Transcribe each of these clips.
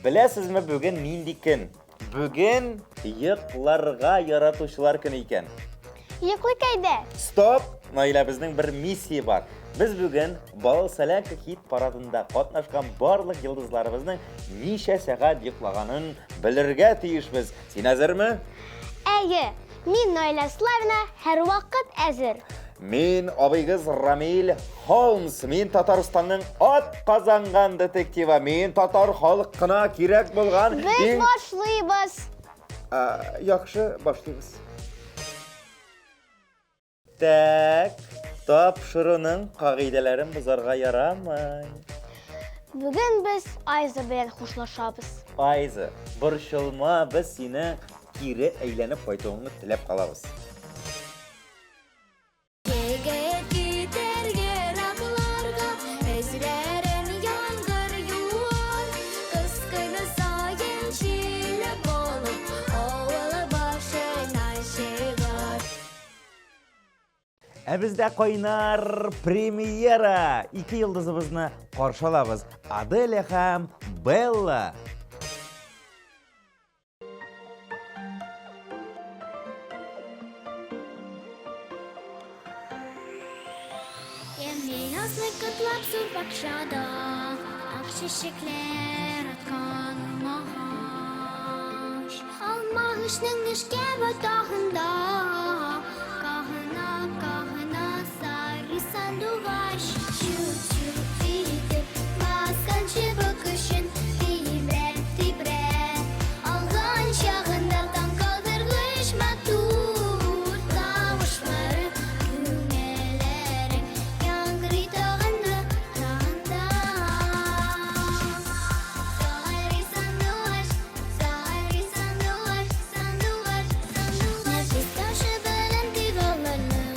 Беләсезме, бүген нинди көн? Бүген йокларга яратучылар көне икән. Йоклый кайда? Стоп! Наилә, безнең бер миссия бар. Без бүген Балалы Солянка хит парадында катнашкан барлык йолдызларыбызның ничә сәгать йоклаганын белергә тиешбез. Син әзерме? Әйе, мин Наилә Славина һәр вакыт әзер. Мин абыйгыз Рамил Холмс, мин Татарстанның атказанган детективы, мин татар халыкына кирәк булган. Без башлыйбыз. Яхшы, башлыйбыз. Так, тапшыруның кагыйдәләрен бозарга ярамый. Бүген без Айза белән хушлашабыз. Айза, борчылма, без сине кире әйләнеп кайтуыңны теләп калабыз. Бездә кайнар премьера. Ике йолдызыбызны каршы алабыз. Аделя һәм Белла. Сандугач, чу-чу, диеп, басканчы бөкешен, тибрәт, алган чагында таң калдыргыч матур тавышлары, күңелләрең яңгырый тагында. Сандугач, сандугач, нәфис ташы белән тигаларның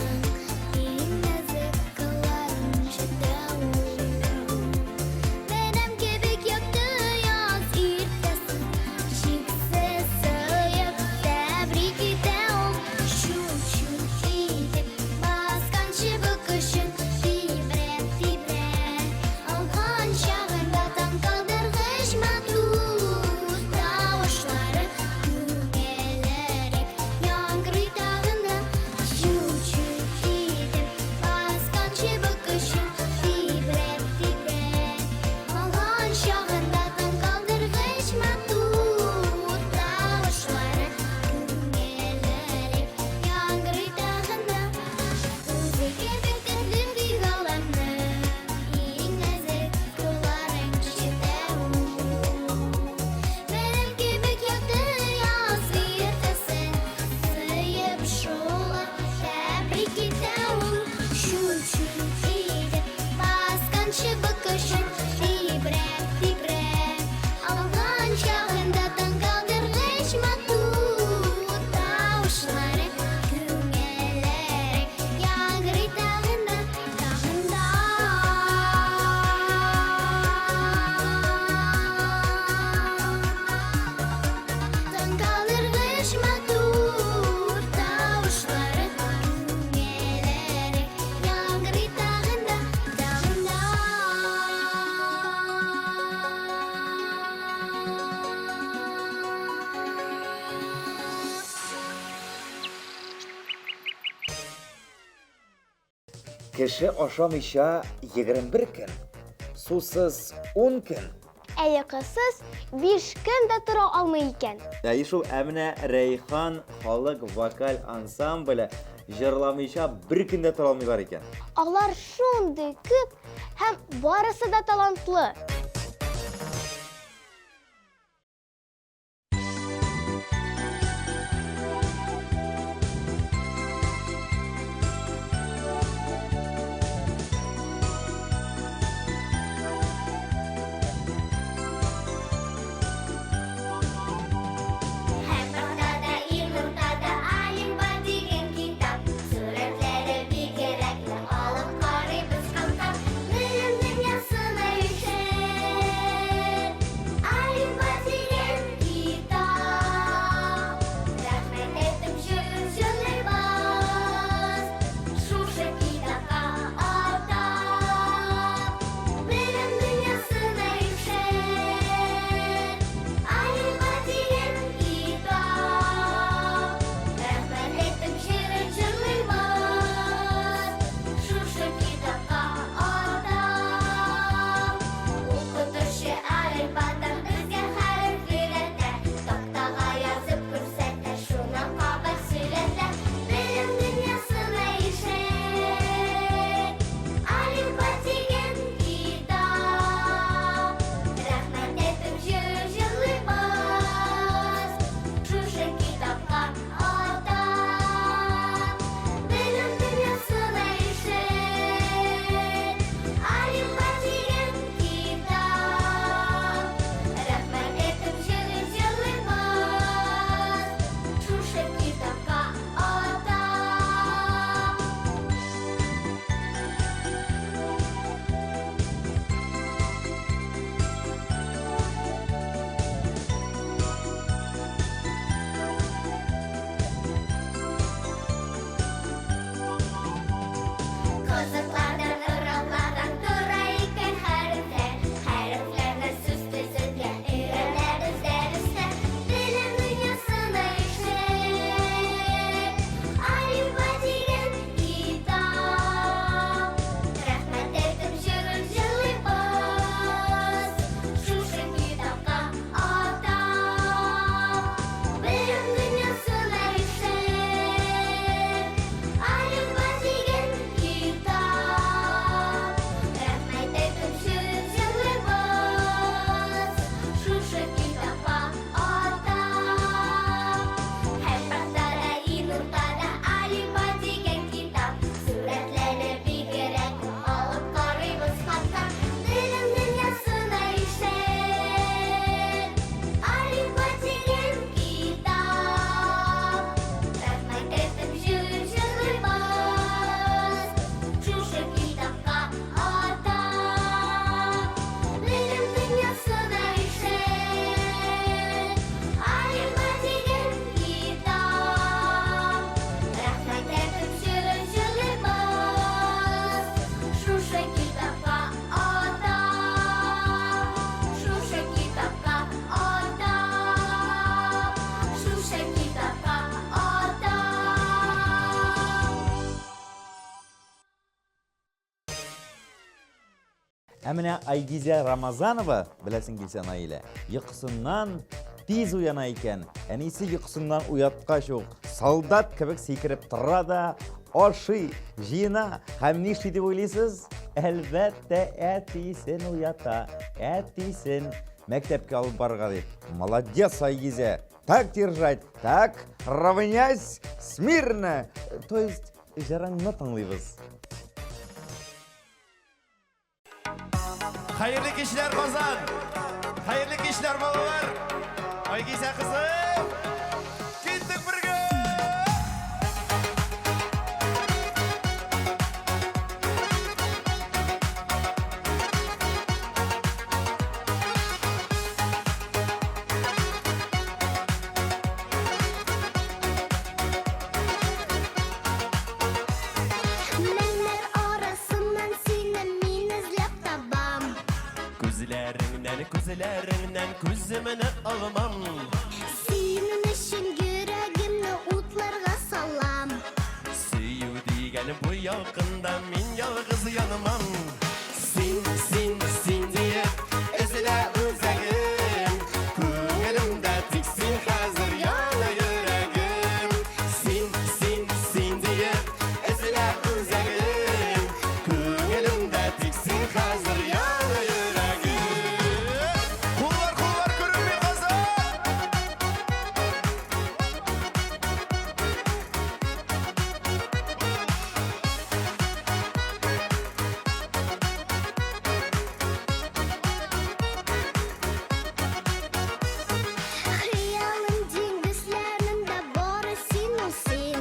Кеше ашамыйча 21 көн, сусыз 10 көн. Әйекысыз 5 көн дә тора алмый икән. Шул әмінә Рәйхан халык вокаль ансабле җырламыйча 1 көн дә тора алмыйлар икән. Алар шундый күп һәм барысы да талантлы. Алып карыйбыз кантап, нәлем дөньясына үтә. Әміне Айгизә Рамазанова, білесің келсен Айылы, йықысынан тиз уяна екен. Әнесі йықысынан уятқаш оқ, солдат кебек секіріп тұра да, ашый, жина, һәм не ішті деп ойлайсыз? Әлбәттә әтисін уята, әтисін. Мәктәпке алып барга дип. Молодец, Айгизә. Так держать, так, равняйсь, смирно. То есть, жараңны тыңлыйбыз. Hayırlı kişiler Kozan. Hayırlı kişiler balalar. Айгизә kızım. Gittik birge. Mənlər arasından seni min izlep tabam. Күзләреңнән күземне алмам. Senin için yüreğimni utlarga salam. Сөю дигән бу якында мин ялгыз янмам. Син диеп эзлә үзәгем. Күңелемдә тик син хәзер яна йөрәгем. Син диеп эзлә үзәгем. Күңелемдә тик син хәзер яна йөрәгем. Куллар күренми Kozan. Хыялым диңгезләрендә бары син ул син.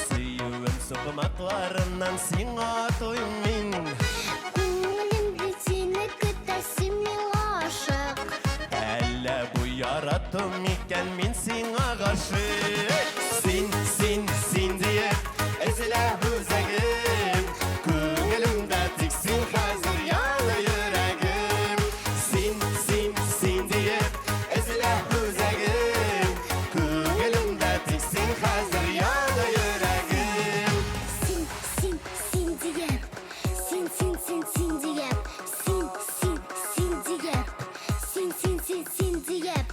Сөюем соқмакларыннан сиңа тоймин. Күңелемдә сине көтә син миңа ашык. Әллә бу яратым икән мин сиңа гашык. Син диеп эзлә үзәгем. Күңелемдә тик син хәзер яна йөрәгем. Син диеп эзлә үзәгем. Күңелемдә тик син хәзер яна йөрәгем. Син диеп. Син диеп. Син диеп.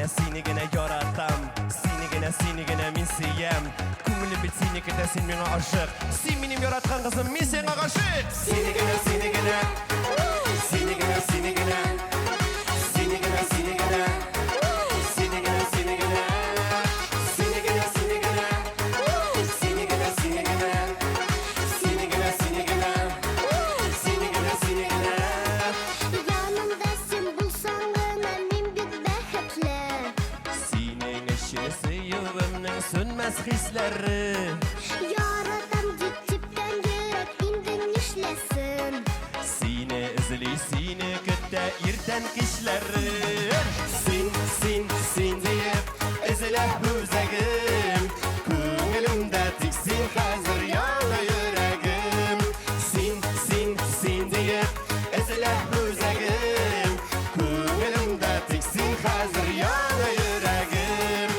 Сине генә яратам. Сине генә мин сөям. Күңелем бит сине көтә син миңа ашык. Син минем яраткан кызым, мин сиңа гашык. Сине генә. Сине генә. Сине генә. Сине генә. Сине генә. Сине генә. Сине генә. Сине генә. Сине генә. Сине генә. Сине генә. Сине генә. Сине генә. Сине генә. Сине генә. Сине генә. Yanımda sen bulsan gına min bit bәхетле. Синең өчен сөюемнең сөнмәс хисләре. Яратам дип типкән йөрәк инде нишләсен. Сине эзли, сине көтә иртән кичләре. Син диеп эзлә үзәгем. Күңелемдә тик син хәзер яна йөрәгем. Син диеп эзлә үзәгем. Күңелемдә тик син хәзер яна йөрәгем.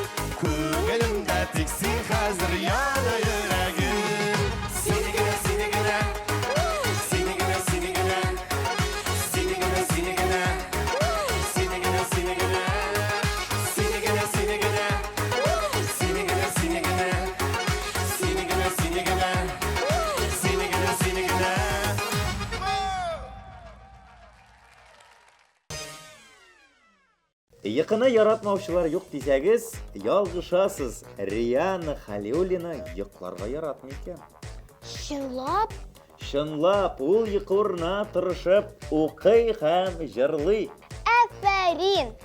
Күңелемдә тик син хәзер яна йөрәгем. Сине генә. Сине генә. Сине генә. Сине генә. Сине генә. Сине генә. Сине генә. Сине генә. Сине генә. Сине генә. Сине генә. Сине генә. Сине генә. Сине генә. Сине генә. Сине генә. Йықыны яратмаушылар юк дисәгез, ялгышасыз. Риана Хәлиуллина йокларга яратмый икән. Чынлап? Чынлап, ул йокларына тырышып, укый һәм җырлый. Әфәрин!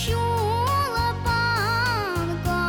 Шулапанга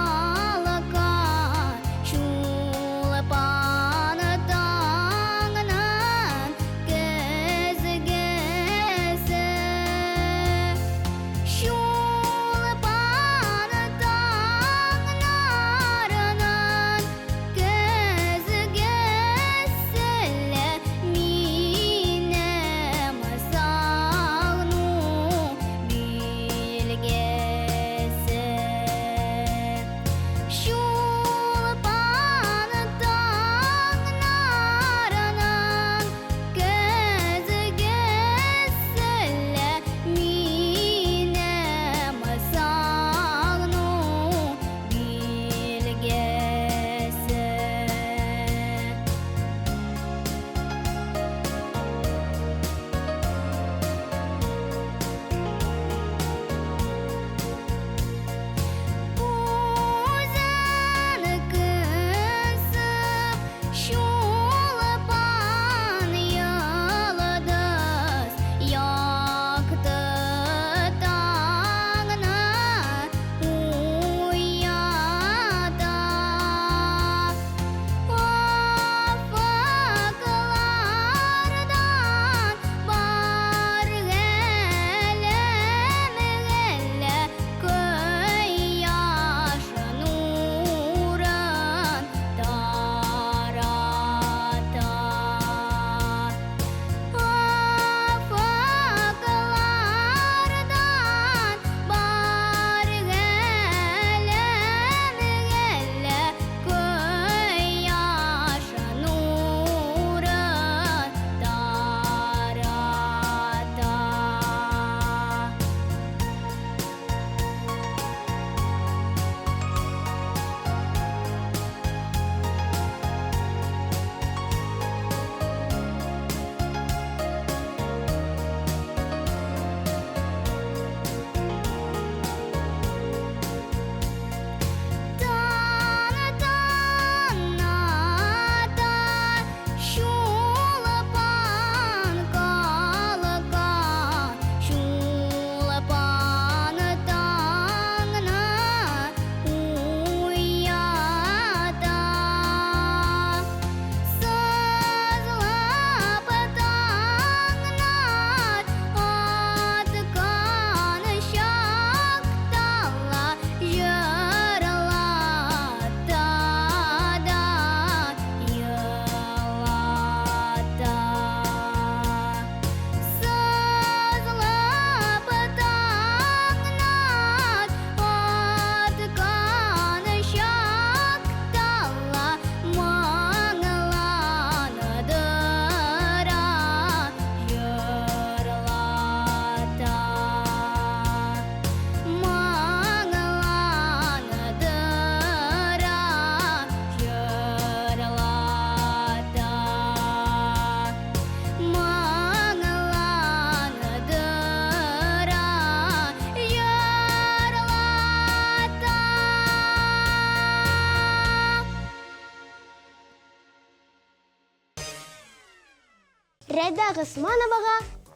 Рәйдә Госмановага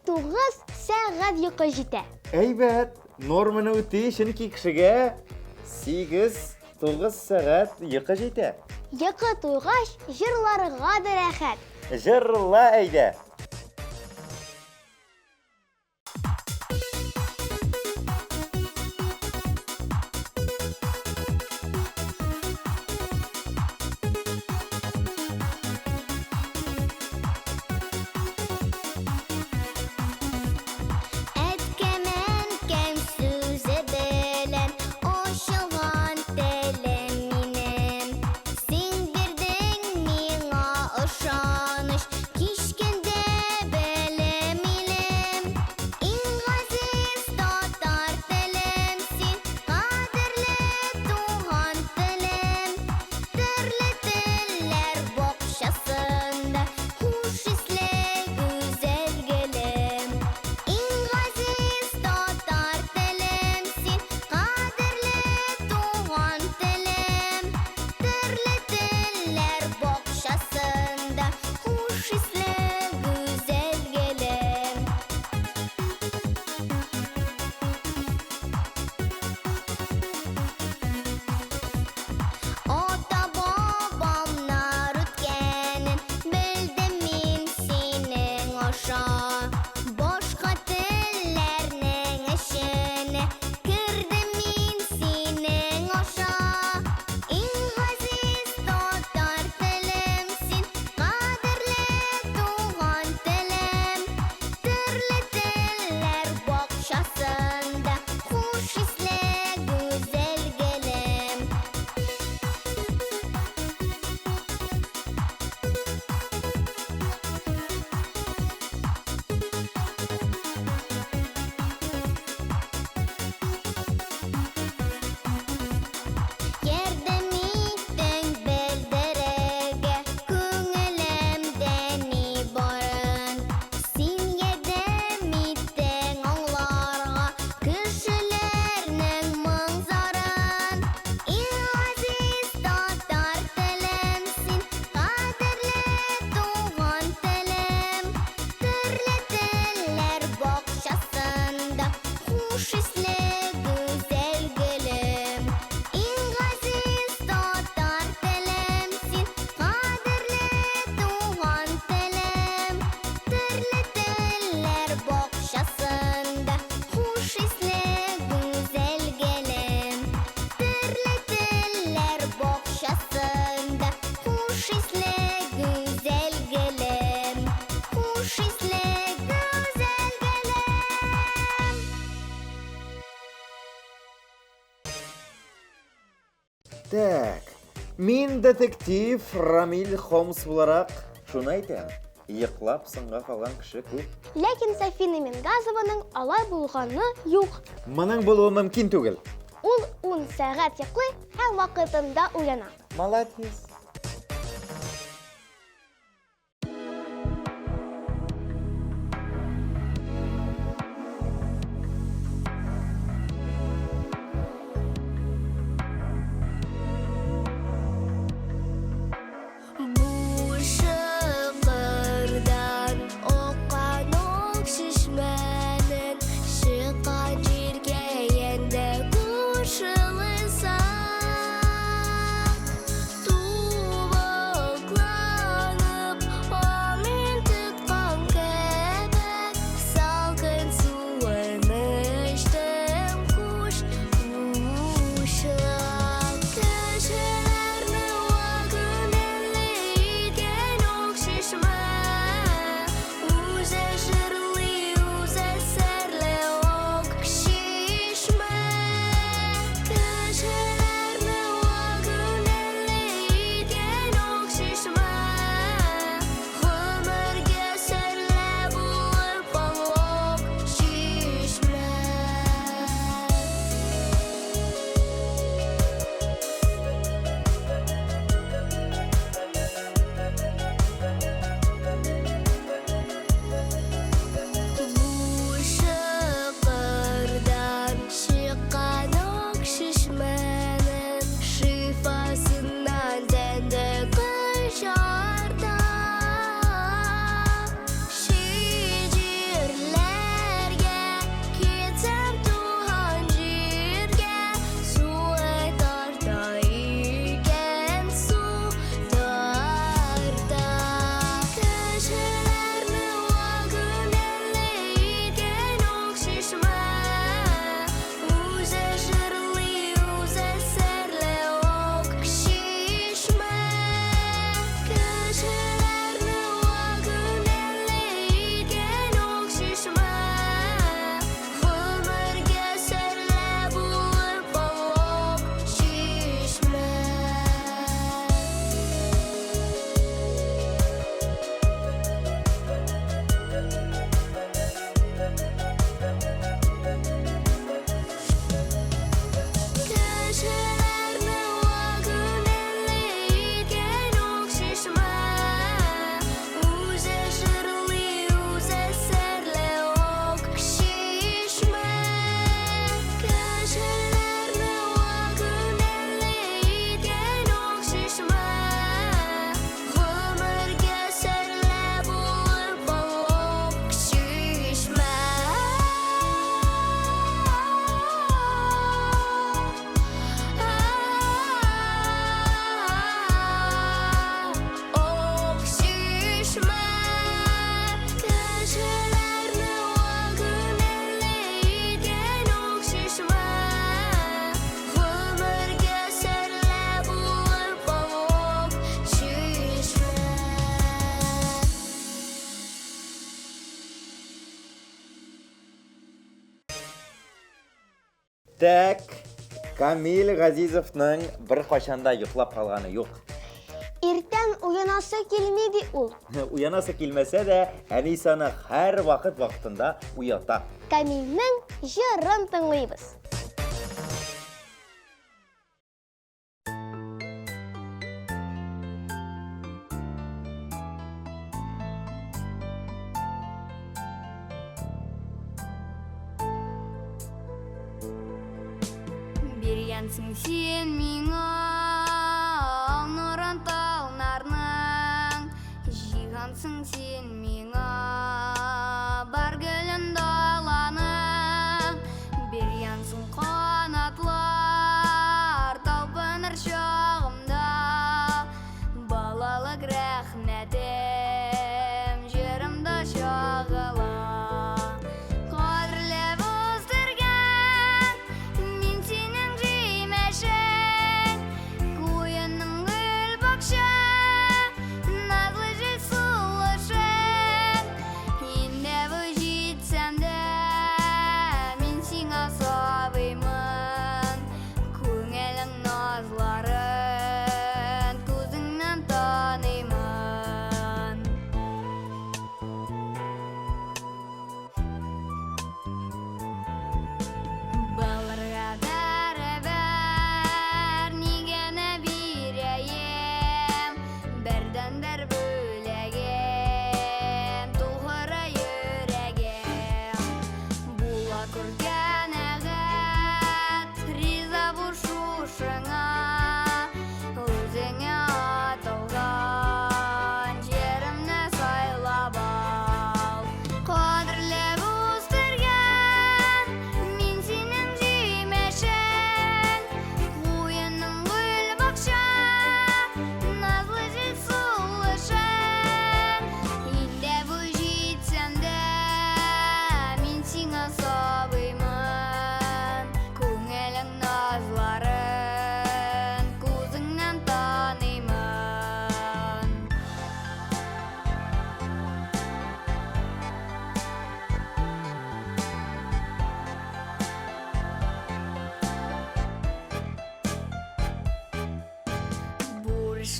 9 сәгать йокы җитә. Әйбәт, норманы үти өчен кишегә 8-9 сәгать йокы җитә. Йокы туйгач, җырларга да рәхәт. Җырла әйдә. Әткәмән кәм сүзе белән ошылган телем минем. Син бирдең миңа ышаныч, кичкәндә белем илем. Иң газиз татар телем син, кадерле туган телем. Төрле телләр бакчасында хуш исле гүзәл гөлем. Иң газиз татар телем син, кадерле туган телем. Төрле телләр бакчасында хуш исле гүзәл гөлем. Ата-бабамнар үткәнен белдем мин синең аша. Башка телләрнең эченә кердем мин синең аша. Иң газиз татар телем син, кадерле туган телем. Төрле телләр бакчасында хуш исле гүзәл гөлем. Ярдәм иттең белдерергә күңелемдә ни барын. Син ярдәм иттең аңларга кешеләрнең моң-зарын. Иң газиз татар телем син, кадерле туган телем. Төрле телләр бакчасында хуш исле гүзәл гөлем. Иң газиз татар телем син, кадерле туган телем. Төрле телләр бакчасында хуш исле гүзәл гөлем. Төрле телләр бакчасында хуш исле гүзәл гөлем. Хуш исле гүзәл гөлем. Так, мин детектив Рамил Холмс буларак шуны әйтәм. Йоклап сынга калган кеше күп. Ләкин Сафина Мингазованың алай булганы юк. Моның булуы мөмкин түгел. Ул 10 сәгать йоклый һәм вакытында уяна. Молодец. Бу шыгырдан оккан ок чишмәнен чыккан җиргә янда кушылсак. Так, Камил Газизовның бір қашанда йоқлап қалғаны жоқ. Иртән уянасы килмейді ул. Уянасы келмесе де, Әнисаны һәр вақытында уята. Камилнең җырын тыңлыйбыз. Берянсың сен миңа нұрын талнарның, жиғансың сен миңа бар гүлін даланың. Берянсың қанатлар талпыныр шағымда, балалық рәхмәтім жырымда шағыла.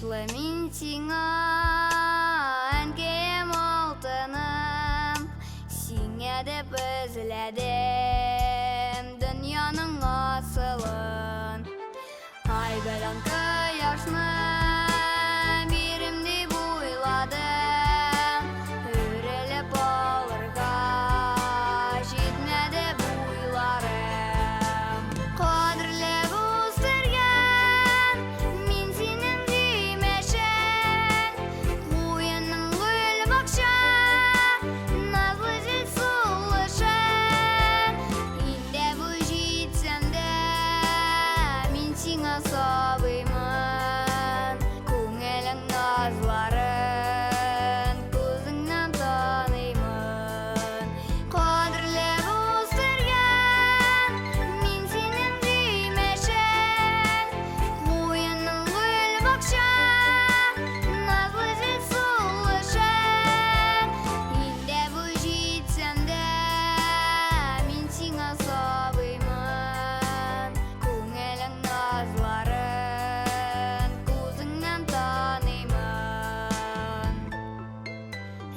Min sing'a әнкем алтыным, сиңа деп өзләдем дөньяның асылын. Айгыдан кояшны бирем дип уйладым, үрелеп алырга җитмәде буйларым. Кадерләп үстергән мин синең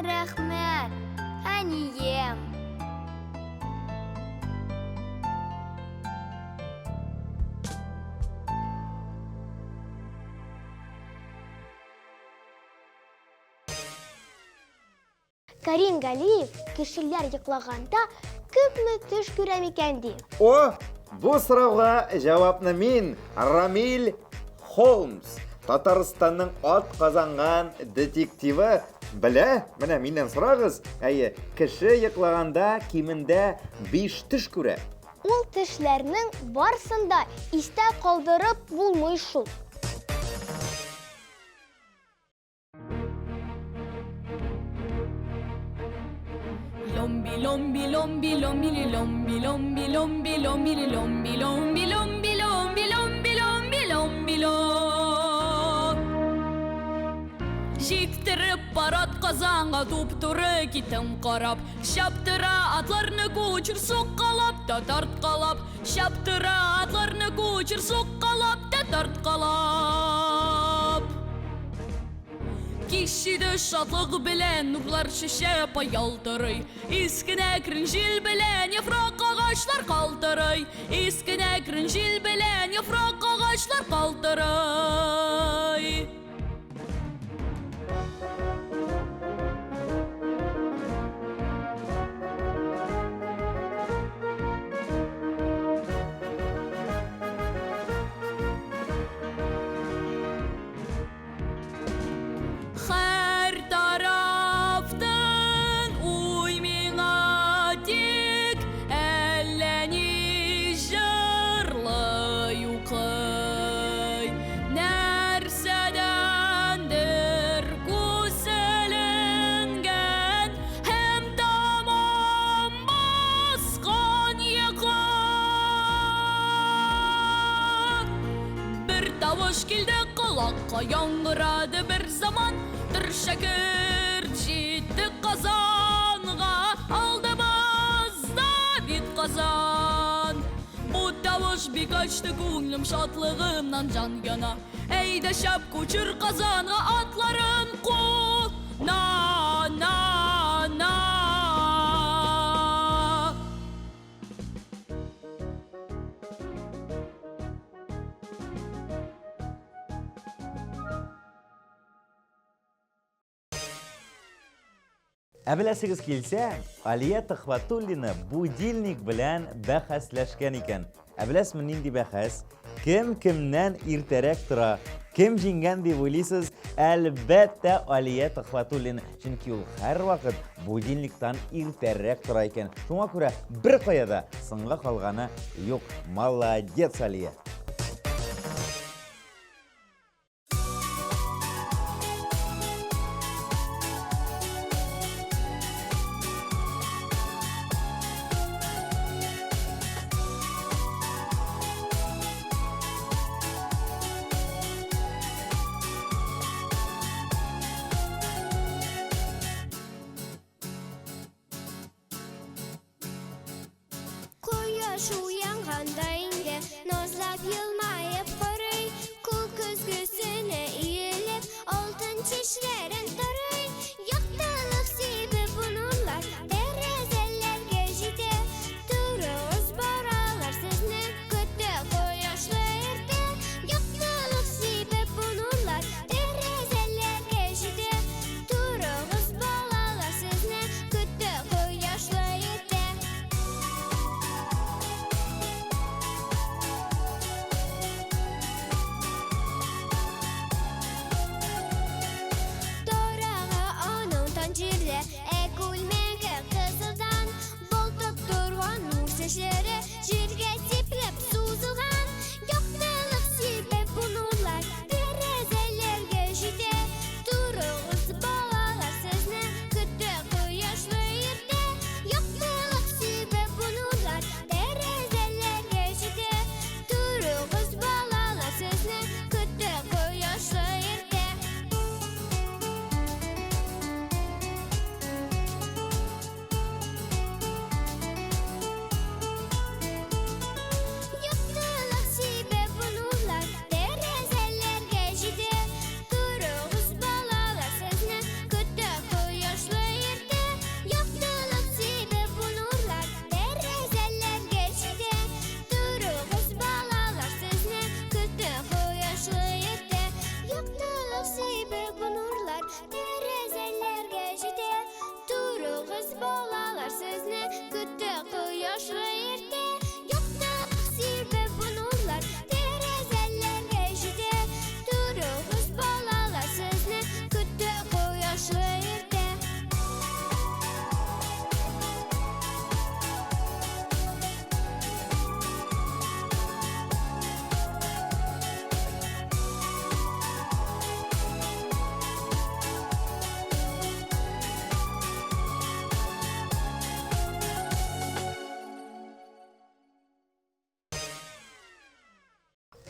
Рәхмәт, Әнием. Кәрим Галиев кешеләр йоклаганда күпме төш күрә микән ди? О, бу сорауга җавапны мин, Рамил Холмс, Татарстанның ат казанган детективы белә. Менә миннән сорагыз. Әйе, кеше йоклаганда кимендә 5 төш күрә. Ул төшләрнең барсында истә калдырып булмый шул. Lombi lombi lombi lombi lombi lombi lombi lombi lombi lombi lombi lombi lombi lombi lombi lom. Җитте Китереп парат казанга туп-туры китем карап. Шаптыра атларны кучер соққалап та тарткалап. Шаптыра атларны кучер соққалап та тарткалап. Кишиде шатлык белән нурлар шешеп ялтырый. Искенә кринҗил белән яфрак агачлар калтырый. Искенә кринҗил белән яфрак агачлар калтырый. Һәр тарафтан уй миңа тик әллә ни җырлы юкый. Нәрсәдәндер күселенгән һәм тамам баскан йокы. Бер тавыш килде колакка, яңгырады бер заман. Шәкер җитте Казанга, алдыбызда бит Казан. Бу тавыш бик ачты күңлем, шатлыгымнан җан яна. Әйдә шап күчер Казанга, атларын ку. На. Беләсегез килсә, Алия Төхвәтуллина будильник белән бәхәсләшкән икән. Беләсезме нинди бәхәс? Кем кемнән иртәрәк тора? Кем җиңгән дип уйлыйсыз? Әлбәттә Алия Төхвәтуллина. Чөнки ул һәрвакыт будильниктан иртәрәк тора икән. Шуңа күрә бер каяда сынга калганы юк. Молодец, Алия. Кояш уянганда инде, назлап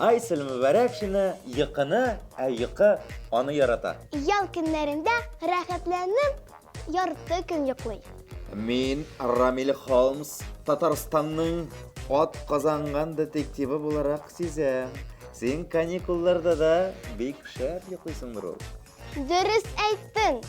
Айсель Мөбәрәкшина йокыны, йокы аны ярата. Ял көннәрендә рәхәтләнеп, ярты көн йоклый. Мин Рамил Холмс, Татарстанның ат казанган детективы буларак сизәм. Син каникулларда да бик шәп йоклыйсыңдыр ул. Дөрес әйттең.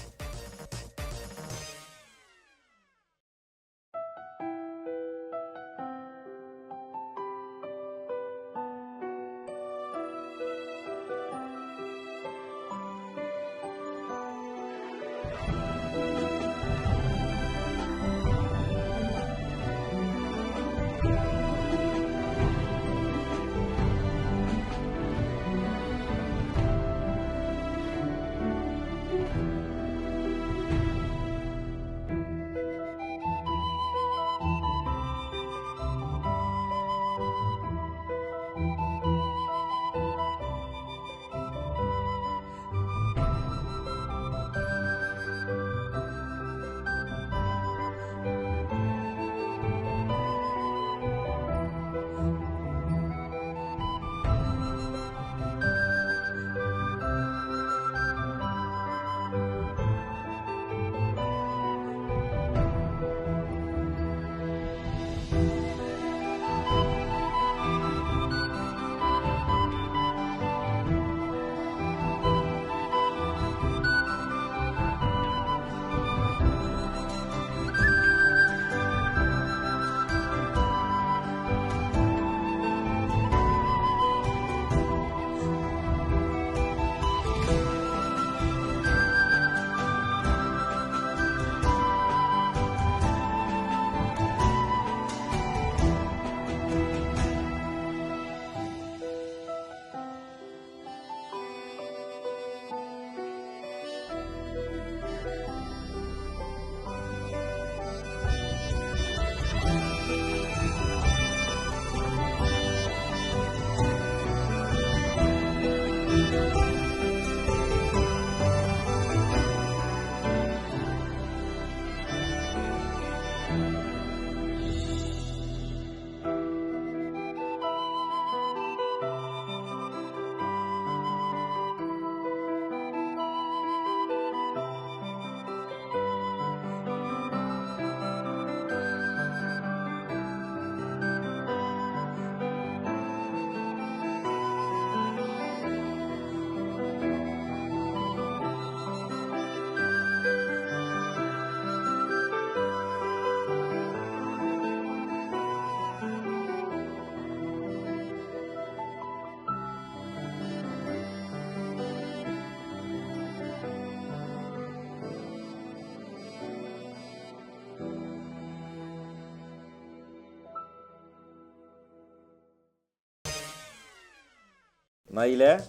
Наилә,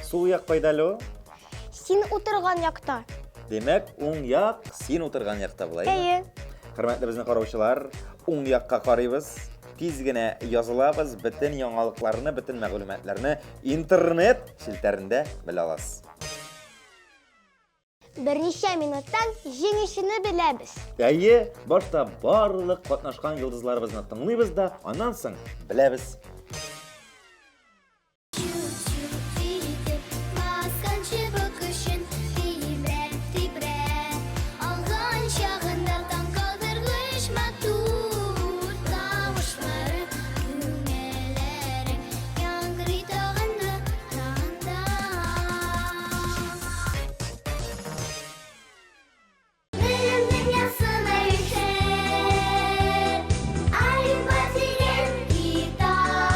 сул як кайдалы? Син утырган якта. Демәк, уң як син утырган якта була. Әйе. Хөрмәтле безнең караучылар, уң якка карыйбыз. Тиз генә язылабыз, бөтен яңалыкларны, бөтен мәгълүматларны интернет челтәрендә белә аласыз. Берничә минуттан җиңүчене беләбез. Әйе, башта барлык катнашкан йолдызларыбызны тыңлыйбыз да, аннан соң беләбез. Алифба деген гитара.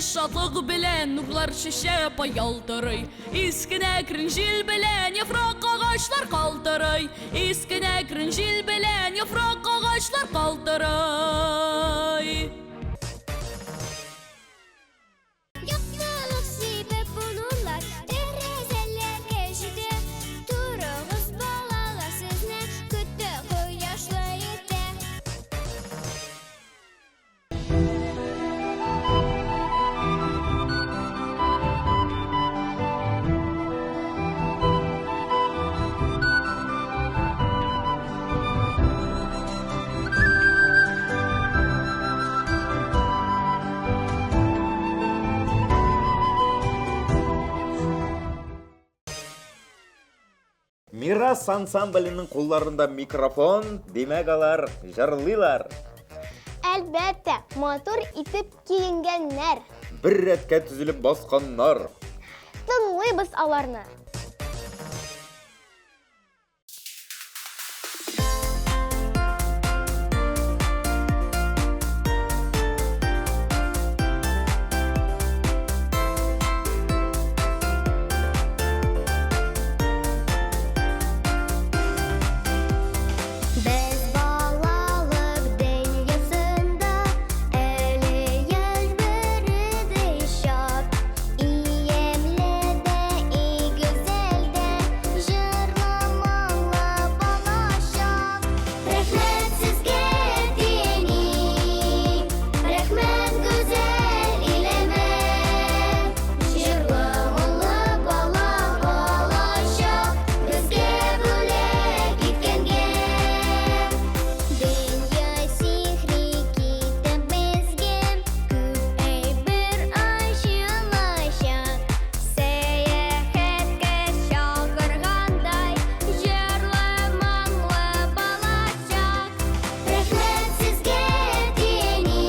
шатлык белән нурлар чәчәп ялтырый. Искенә керен җил белән яфрак агачлар калтырый. Искенә керен җил белән яфрак агачлар калтырый. Яктылык сибеп булулар, тәрәзәләргә җитә. Турыгыз балалар сезне, көтә кояшлы иртә. Мирас ансамбленең кулларында микрофон, димәк алар җырлыйлар. Әлбәттә, матур итеп киенгәннәр. Бер рәткә төзелеп басканнар. Тыңлыйбыз аларны. Без балалык дөньясында әле яшь береде шат. Иемле дә, и гүзәл дә, җырлы-моңлы балачак. Рәхмәт сезгә, тиени, рәхмәт гүзәл илемә. Җырлы-моңлы бала балачак, безгә бүләк иткәнгә. Дөнья сихри китеп безгә, күп әйбер ачылачак. Сәяхәткә чакыргандай, җырлы-моңлы балачак. Рәхмәт сезгә, тиени,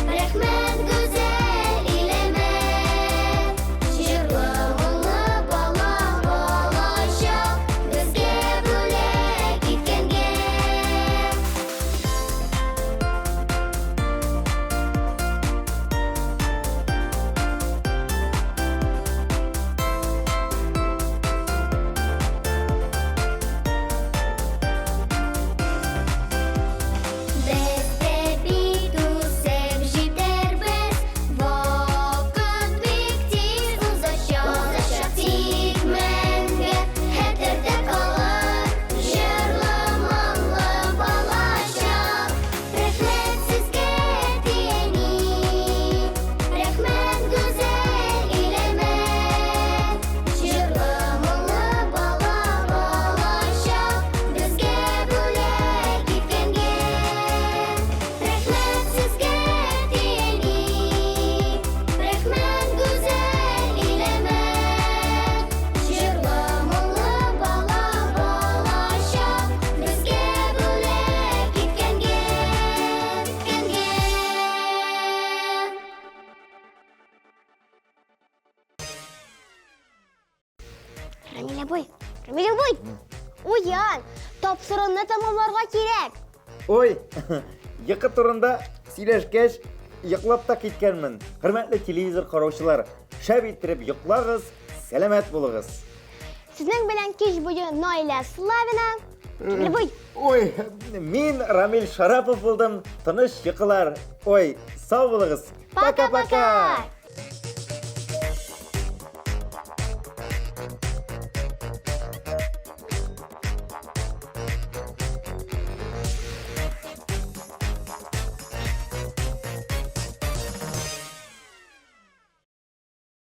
рәхмәт гүзәл илемә. Җырлы-моңлы бала балачак, безгә бүләк иткәнгә. Без дә бит үсеп җитәрбез, вакыт бик тиз узачак. Тик мәңге хәтердә калыр җырлы-моңлы балачак. Рәхмәт сезгә, тиени, рәхмәт гүзәл илемә. Җырлы-моңлы бала балачак, безгә бүләк иткәнгә. Рәхмәт сезгә, тиени, рәхмәт гүзәл илемә. Җырлы-моңлы бала балачак, безгә бүләк иткәнгә. Рамилә буй, уян, тапсырыны тәмамларга кирәк. Ой, йокы турында сөйләшкәч, йоклап та киткәнмен. Хөрмәтле телевизор караучылар, шәп иттереп йоклагыз, сәламәт булыгыз. Сезнең белән кич буе Наилә Славина. Рамилә буй. Ой, мин Рамил Шарапов булдым. Тыныч йокылар. Ой, сау булыгыз. Пока-пока.